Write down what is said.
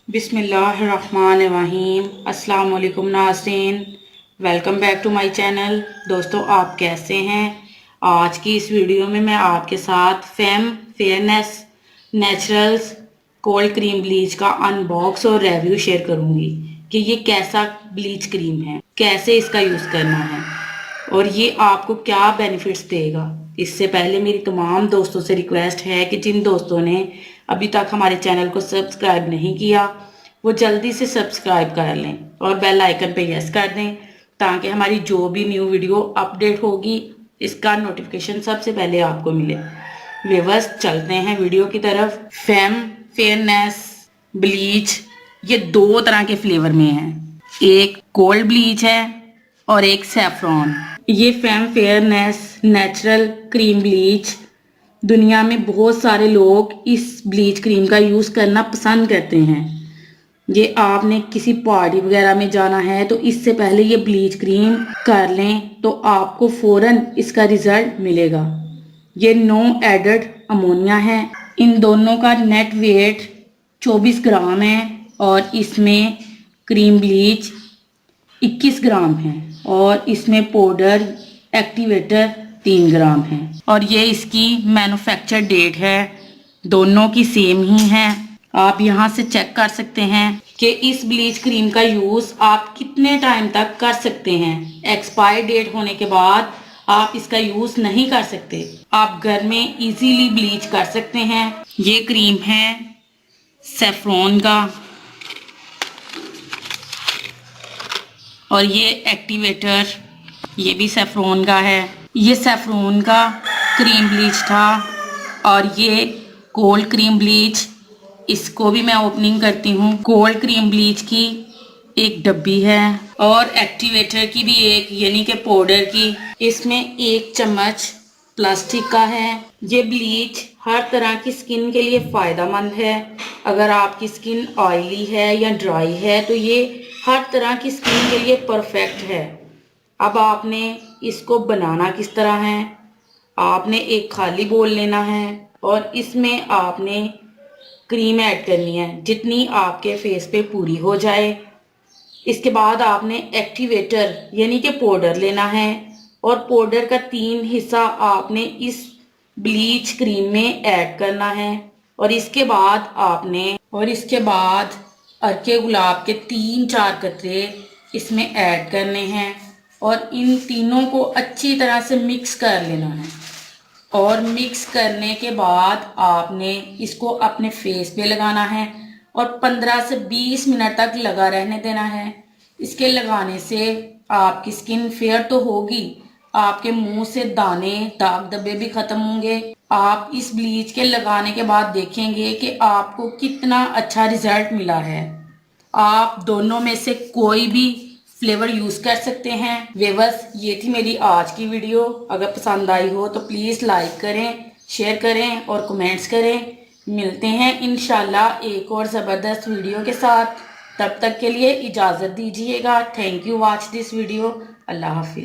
बिस्मिल्लाहिर्रहमानिर्रहीम। अस्सलाम वालेकुम नाज़रीन, welcome back to my channel. दोस्तों, आप कैसे हैं? आज की इस वीडियो में मैं आपके साथ fame fairness naturals cold cream bleach का अनबॉक्स और रिव्यू शेयर करूंगी कि ये कैसा ब्लीच क्रीम है, कैसे इसका यूज़ करना है और ये आपको क्या बेनिफिट्स देगा। इससे पहले मेरी तमाम दोस्तों से रिक्वेस्ट है कि जिन दोस्तों ने अभी तक हमारे चैनल को सब्सक्राइब नहीं किया वो जल्दी से सब्सक्राइब कर लें और बेल आइकन पे यस कर दें ताकि हमारी जो भी न्यू वीडियो अपडेट होगी इसका नोटिफिकेशन सबसे पहले आपको मिले। व्यूअर्स, चलते हैं वीडियो की तरफ। फेम फेयरनेस ब्लीच ये दो तरह के फ्लेवर में है, एक कोल्ड ब्लीच है और एक सैफरॉन। ये fame fairness natural cream bleach, दुनिया में बहुत सारे लोग इस ब्लीच क्रीम का यूज़ करना पसंद करते हैं। ये आपने किसी पार्टी वगैरह में जाना है तो इससे पहले ये ब्लीच क्रीम कर लें तो आपको फ़ौरन इसका रिज़ल्ट मिलेगा। ये नो एडेड अमोनिया है। इन दोनों का नेट वेट 24 ग्राम है और इसमें क्रीम ब्लीच 21 ग्राम है और इसमें पाउडर एक्टिवेटर 3 ग्राम है और ये इसकी मैन्युफैक्चर डेट है, दोनों की सेम ही है। आप यहाँ से चेक कर सकते हैं कि इस ब्लीच क्रीम का यूज़ आप कितने टाइम तक कर सकते हैं। एक्सपायर डेट होने के बाद आप इसका यूज़ नहीं कर सकते। आप घर में इजीली ब्लीच कर सकते हैं। ये क्रीम है सैफरॉन का और ये एक्टिवेटर ये भी सैफरॉन का है। ये सैफरॉन का क्रीम ब्लीच था और ये कोल्ड क्रीम ब्लीच, इसको भी मैं ओपनिंग करती हूँ। कोल्ड क्रीम ब्लीच की एक डब्बी है और एक्टिवेटर की भी एक, यानी कि पाउडर की। इसमें 1 चम्मच प्लास्टिक का है। ये ब्लीच हर तरह की स्किन के लिए फ़ायदेमंद है। अगर आपकी स्किन ऑयली है या ड्राई है तो ये हर तरह की स्किन के लिए परफेक्ट है। अब आपने इसको बनाना किस तरह है, आपने एक खाली बोल लेना है और इसमें आपने क्रीम ऐड करनी है जितनी आपके फेस पे पूरी हो जाए। इसके बाद आपने एक्टिवेटर यानी कि पाउडर लेना है और पाउडर का 3 हिस्सा आपने इस ब्लीच क्रीम में ऐड करना है और इसके बाद अर्के गुलाब के 3-4 कतरे इसमें ऐड करने हैं और इन तीनों को अच्छी तरह से मिक्स कर लेना है। और मिक्स करने के बाद आपने इसको अपने फेस पे लगाना है और 15 से 20 मिनट तक लगा रहने देना है। इसके लगाने से आपकी स्किन फेयर तो होगी, आपके मुंह से दाने दाग धब्बे भी खत्म होंगे। आप इस ब्लीच के लगाने के बाद देखेंगे कि आपको कितना अच्छा रिजल्ट मिला है। आप दोनों में से कोई भी फ्लेवर यूज़ कर सकते हैं। व्यूअर्स, ये थी मेरी आज की वीडियो। अगर पसंद आई हो तो प्लीज़ लाइक करें, शेयर करें और कमेंट्स करें। मिलते हैं इंशाल्लाह एक और ज़बरदस्त वीडियो के साथ। तब तक के लिए इजाज़त दीजिएगा। Thank you watch this video. अल्लाह हाफिज़।